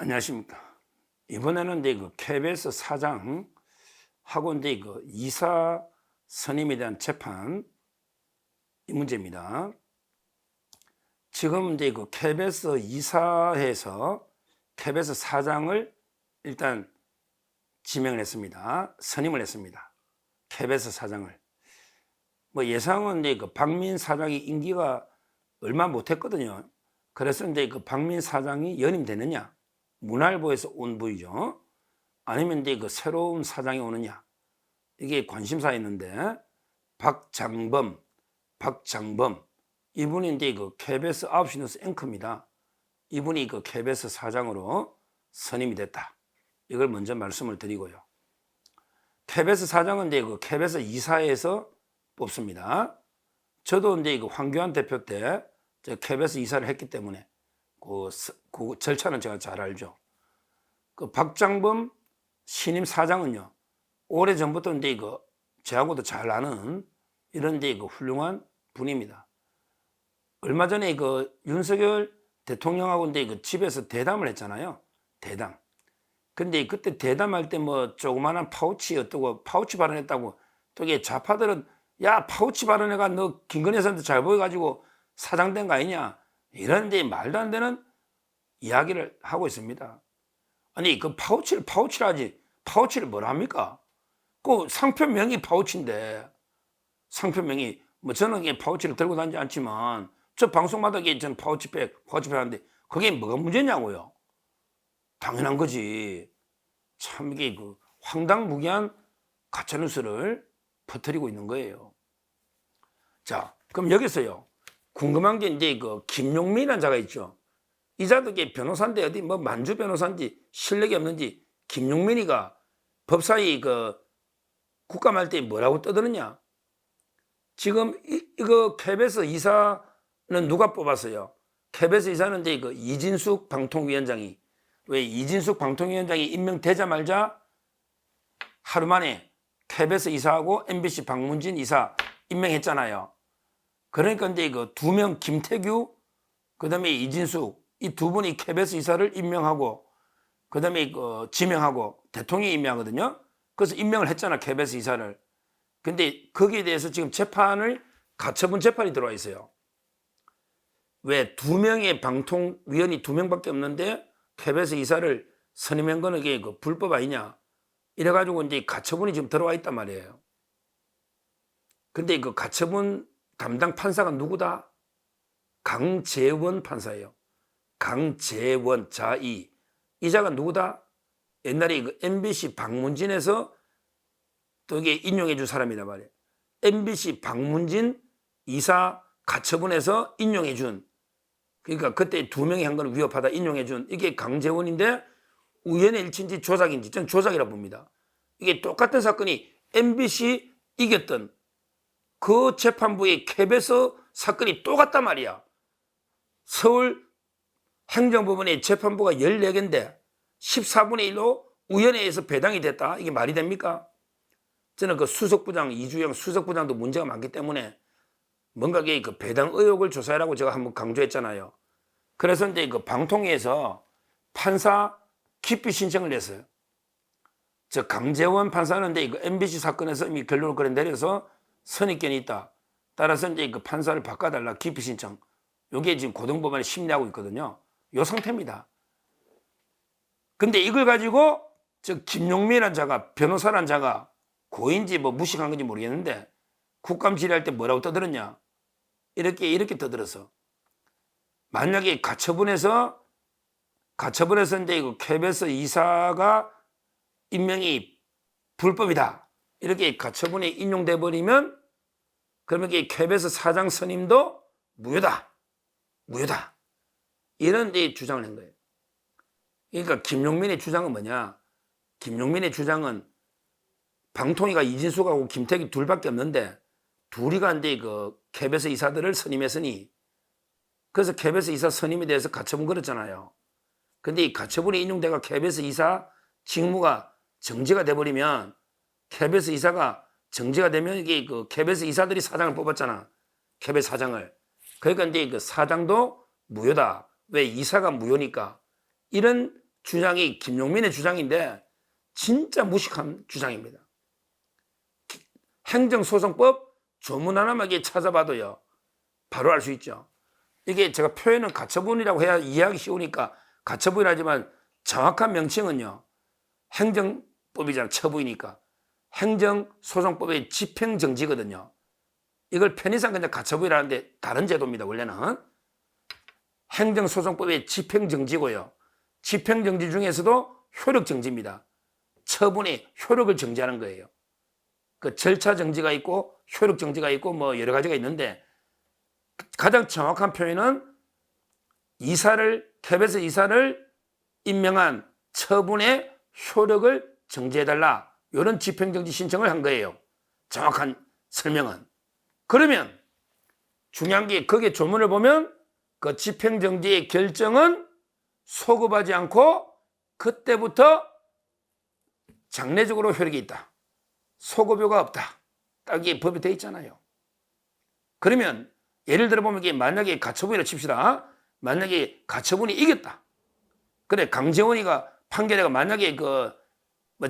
안녕하십니까. 이번에는 이제 그 KBS 사장하고 이제 그 이사 선임에 대한 재판 이 문제입니다. 지금 이제 그 KBS 이사회에서 KBS 사장을 일단 지명을 했습니다. 선임을 했습니다. KBS 사장을. 뭐 예상은 이제 그 박민 사장이 임기가 얼마 못했거든요. 그래서 이제 그 박민 사장이 연임되느냐? 문화일보에서 온 부이죠. 아니면 이제 그 새로운 사장이 오느냐. 이게 관심사였는데, 박장범. 이분이 이제 그 KBS 9시 뉴스 앵커입니다. 이분이 그 KBS 사장으로 선임이 됐다. 이걸 먼저 말씀을 드리고요. KBS 사장은 이제 그 KBS 이사회에서 뽑습니다. 저도 이제 그 황교안 대표 때 KBS 이사를 했기 때문에 그 절차는 제가 잘 알죠. 그 박장범 신임 사장은요, 오래 전부터 이제 저하고도 잘 아는 이런 이제 훌륭한 분입니다. 얼마 전에 윤석열 대통령하고 이제 집에서 대담을 했잖아요. 대담. 근데 그때 대담할 때 뭐 조그마한 파우치 어떠고 파우치 발언했다고 또 이게 좌파들은 야 파우치 발언해가 너 김건희 여사한테 잘 보여가지고 사장된 거 아니냐 이런데 말도 안 되는 이야기를 하고 있습니다. 아니 그 파우치를 하지 파우치를 뭐라 합니까? 그 상표명이 파우치인데 상표명이 뭐 저는 이게 파우치를 들고 다니지 않지만 저 방송마다 저는 파우치백 하는데 그게 뭐가 문제냐고요? 당연한 거지. 참 이게 그 황당무계한 가짜뉴스를 퍼뜨리고 있는 거예요. 자, 그럼 여기서요. 궁금한 게 이제 그 김용민이라는 자가 있죠. 이 자도 변호사인데 어디 뭐 만주 변호사인지 실력이 없는지 김용민이가 법사위 국감 할 때 뭐라고 떠드느냐? 지금 이거 KBS 이사는 누가 뽑았어요? KBS 이사는 이제 이진숙 방통위원장이 왜 이진숙 방통위원장이 임명되자마자 하루 만에 KBS 이사하고 MBC 박문진 이사 임명했잖아요. 그러니까 이제 두 명 김태규 그다음에 이진숙 이 두 분이 KBS 이사를 임명하고 그다음에 지명하고 대통령이 임명하거든요. 그래서 임명을 했잖아 KBS 이사를. 근데 거기에 대해서 지금 가처분 재판이 들어와 있어요. 왜 두 명의 방통위원이 두 명밖에 없는데 KBS 이사를 선임한 거는 이게 불법 아니냐? 이래가지고 이제 가처분이 지금 들어와 있단 말이에요. 근데 그 가처분 담당 판사가 누구다? 강재원 판사예요. 강재원 자이. 이 자가 누구다? 옛날에 MBC 박문진에서 또 이게 인용해 준 사람이란 말이에요. MBC 박문진 이사 가처분에서 인용해 준. 그러니까 그때 두 명이 한 건 위협하다 인용해 준. 이게 강재원인데 우연의 일치인지 조작인지 저는 조작이라고 봅니다. 이게 똑같은 사건이 MBC 이겼던 그 재판부의 KBS 사건이 똑같단 말이야. 서울 행정법원의 재판부가 14개인데 14분의 1로 우연에 배당이 됐다. 이게 말이 됩니까? 저는 수석부장 이주영 수석부장도 문제가 많기 때문에 뭔가 그 배당 의혹을 조사하라고 제가 한번 강조했잖아요. 그래서 이제 방통위에서 판사 기피 신청을 했어요. 저 강재원 판사는 이제 MBC 사건에서 이미 결론을 그래 내려서 선입견이 있다. 따라서 이제 판사를 바꿔달라 기피 신청. 이게 지금 고등법원에 심리하고 있거든요. 요 상태입니다. 근데 이걸 가지고 저 김용민이라는 자가 변호사란 자가 고인지 뭐 무식한 건지 모르겠는데 국감 질의할 때 뭐라고 떠들었냐? 이렇게 떠들었어. 만약에 가처분에서 이제 KBS 이사가 임명이 불법이다. 이렇게 가처분에 인용돼 버리면 그러면 KBS 사장 선임도 무효다. 이런 데 주장을 한 거예요. 그러니까 김용민의 주장은 뭐냐? 김용민의 주장은 방통위가 이진숙하고 김태규 둘밖에 없는데 둘이가 이제 KBS 이사들을 선임했으니 그래서 KBS 이사 선임에 대해서 가처분 걸었잖아요. 근데 이 가처분이 인용돼가 KBS 이사 직무가 정지가 돼버리면 KBS 이사가 정지가 되면 이게 KBS 이사들이 사장을 뽑았잖아. KBS 사장을. 그러니까 이제 사장도 무효다. 왜 이사가 무효니까. 이런 주장이 김용민의 주장인데 진짜 무식한 주장입니다. 행정소송법 조문 하나만 찾아봐도요 바로 알 수 있죠. 이게 제가 표현은 가처분이라고 해야 이해하기 쉬우니까 가처분이라지만 정확한 명칭은요 행정법이잖아. 처분이니까 행정소송법의 집행정지거든요. 이걸 편의상 그냥 가처분이라는데 다른 제도입니다. 원래는 행정소송법의 집행정지고요. 집행정지 중에서도 효력정지입니다. 처분의 효력을 정지하는 거예요. 그 절차정지가 있고 효력정지가 있고 뭐 여러 가지가 있는데 가장 정확한 표현은 KBS 이사를 임명한 처분의 효력을 정지해달라. 이런 집행정지 신청을 한 거예요. 정확한 설명은. 그러면 중요한 게 거기에 조문을 보면 그 집행정지의 결정은 소급하지 않고 그때부터 장래적으로 효력이 있다. 소급효가 없다. 딱 이게 법이 되어 있잖아요. 그러면 예를 들어 보면 이게 만약에 가처분이라 칩시다. 만약에 가처분이 이겼다. 그래 강재원이가 판결회가 만약에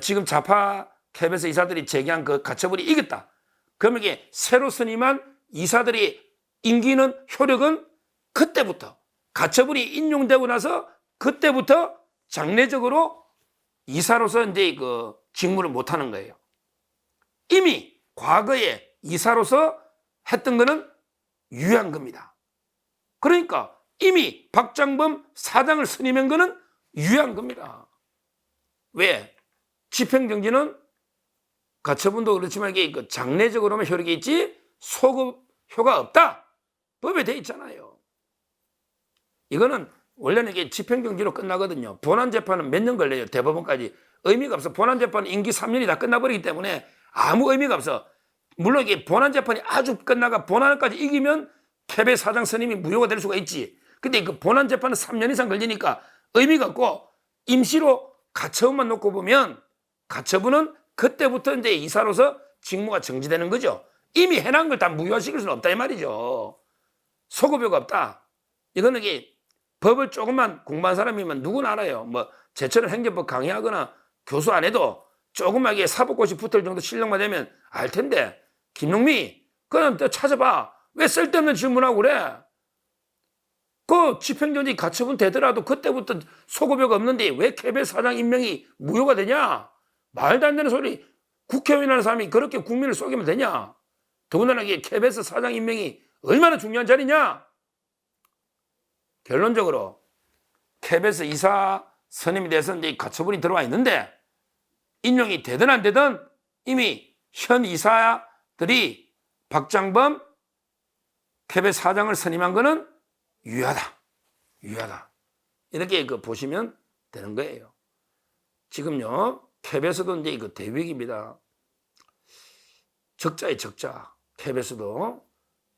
지금 좌파 KBS 이사들이 제기한 그 가처분이 이겼다. 그러면 이게 새로 선임한 이사들이 임기는 효력은 그때부터 가처분이 인용되고 나서 그때부터 장래적으로 이사로서 이제 직무를 못 하는 거예요. 이미 과거에 이사로서 했던 거는 유효한 겁니다. 그러니까 이미 박장범 사장을 선임한 거는 유효한 겁니다. 왜? 집행정지는 가처분도 그렇지만 이게 장래적으로만 효력이 있지 소급효가 없다. 법에 돼 있잖아요. 이거는 원래는 이게 집행정지로 끝나거든요. 본안재판은 몇 년 걸려요. 대법원까지. 의미가 없어. 본안재판은 임기 3년이 다 끝나버리기 때문에 아무 의미가 없어. 물론 이게 본안재판이 아주 끝나가 본안까지 이기면 KBS 사장 선임이 무효가 될 수가 있지. 근데 그 본안재판은 3년 이상 걸리니까 의미가 없고 임시로 가처분만 놓고 보면 가처분은 그때부터 이제 이사로서 직무가 정지되는 거죠. 이미 해놓은 걸 다 무효화시킬 수는 없다 이 말이죠. 소급효가 없다. 이거는 이게 법을 조금만 공부한 사람이면 누구나 알아요. 뭐 제처럼 행정법 강의하거나 교수 안 해도 조금만 사법고시 붙을 정도 실력만 되면 알 텐데 김용미 그냥 또 찾아봐. 왜 쓸데없는 질문하고 그래? 그 집행정지 가처분 되더라도 그때부터 소급효가 없는데 왜 KBS 사장 임명이 무효가 되냐? 말도 안 되는 소리. 국회의원이라는 사람이 그렇게 국민을 속이면 되냐? 더군다나 이게 KBS 사장 임명이 얼마나 중요한 자리냐? 결론적으로 KBS 이사 선임에 대해서 이제 가처분이 들어와 있는데 임명이 되든 안 되든 이미 현 이사들이 박장범 KBS 사장을 선임한 거는 유효하다. 이렇게 보시면 되는 거예요. 지금요, KBS도 이제 대위기입니다. 적자에 적자. KBS도.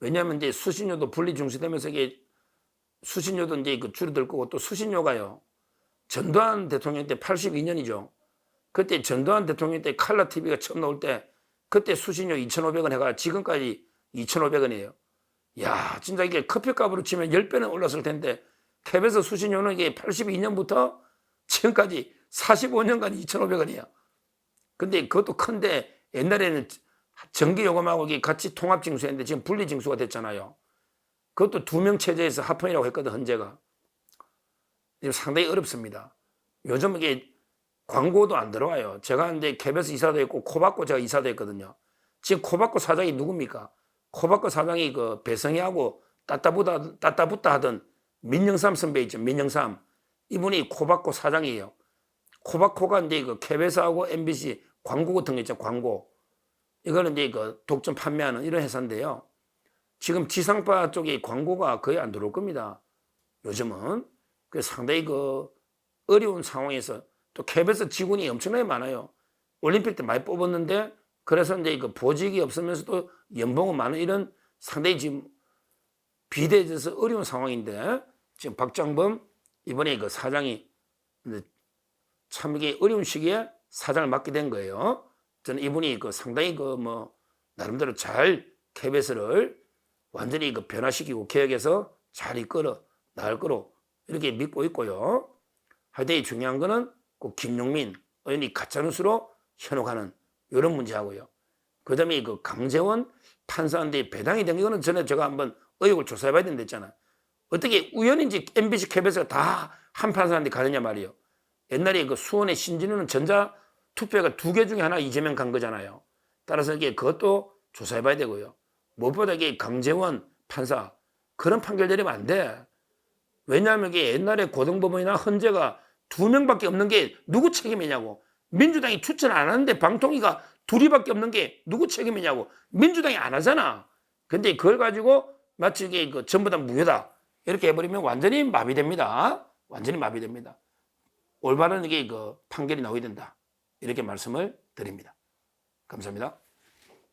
왜냐하면 이제 수신료도 분리 중수되면서 이게 수신료도 이제 줄어들 거고 또 수신료가요. 전두환 대통령 때 82년이죠. 그때 전두환 대통령 때 칼라 TV가 처음 나올 때 그때 수신료 2,500원 해가 지금까지 2,500원이에요. 야, 진짜 이게 커피값으로 치면 10배는 올랐을 텐데 KBS 수신료는 이게 82년부터 지금까지 45년간 2,500원이에요. 근데 그것도 큰데 옛날에는 전기요금하고 이게 같이 통합징수했는데 지금 분리징수가 됐잖아요. 그것도 2명 체제에서 합헌이라고 했거든, 헌재가. 상당히 어렵습니다. 요즘 이게 광고도 안 들어와요. 제가 근데 KBS 이사도 했고 코바코 제가 이사도 했거든요. 지금 코바코 사장이 누굽니까? 코바코 사장이 배성희하고 따따붙다 하던 민영삼 선배 있죠. 민영삼. 이분이 코바코 사장이에요. 코바코가 이제 KBS하고 MBC 광고 같은 거 있죠. 광고. 이거는 이제 독점 판매하는 이런 회사인데요. 지금 지상파 쪽에 광고가 거의 안 들어올 겁니다. 요즘은. 상당히 어려운 상황에서 또 KBS 직원이 엄청나게 많아요. 올림픽 때 많이 뽑았는데 그래서 이제 보직이 없으면서도 연봉은 많은 이런 상당히 지금 비대해져서 어려운 상황인데 지금 박장범 이번에 사장이 참 이게 어려운 시기에 사장을 맡게 된 거예요. 저는 이분이 상당히 나름대로 잘 KBS를 완전히 변화시키고 개혁해서 잘 이끌어 나갈 거로 이렇게 믿고 있고요. 하여튼 이 중요한 거는 꼭 김용민 의원이 가짜뉴스로 현혹하는 이런 문제하고요. 그 다음에 그 강재원 판사한테 배당이 된 거는 전에 제가 한번 의혹을 조사해봐야 된다 했잖아요. 어떻게 우연인지 MBC, KBS가 다 한 판사한테 가느냐 말이에요. 옛날에 그 수원의 신진우는 전자 투표가 2개 중에 하나 이재명 간 거잖아요. 따라서 이게 그것도 조사해봐야 되고요. 무엇보다 이게 강재원 판사 그런 판결 내리면 안 돼. 왜냐하면 이게 옛날에 고등법원이나 헌재가 2명밖에 없는 게 누구 책임이냐고. 민주당이 추천 안 하는데 방통위가 2이밖에 없는 게 누구 책임이냐고. 민주당이 안 하잖아. 근데 그걸 가지고 마치 이게 그 전부 다 무효다 이렇게 해버리면 완전히 마비됩니다. 완전히 마비됩니다. 올바른 이게 그 판결이 나오야 된다. 이렇게 말씀을 드립니다. 감사합니다.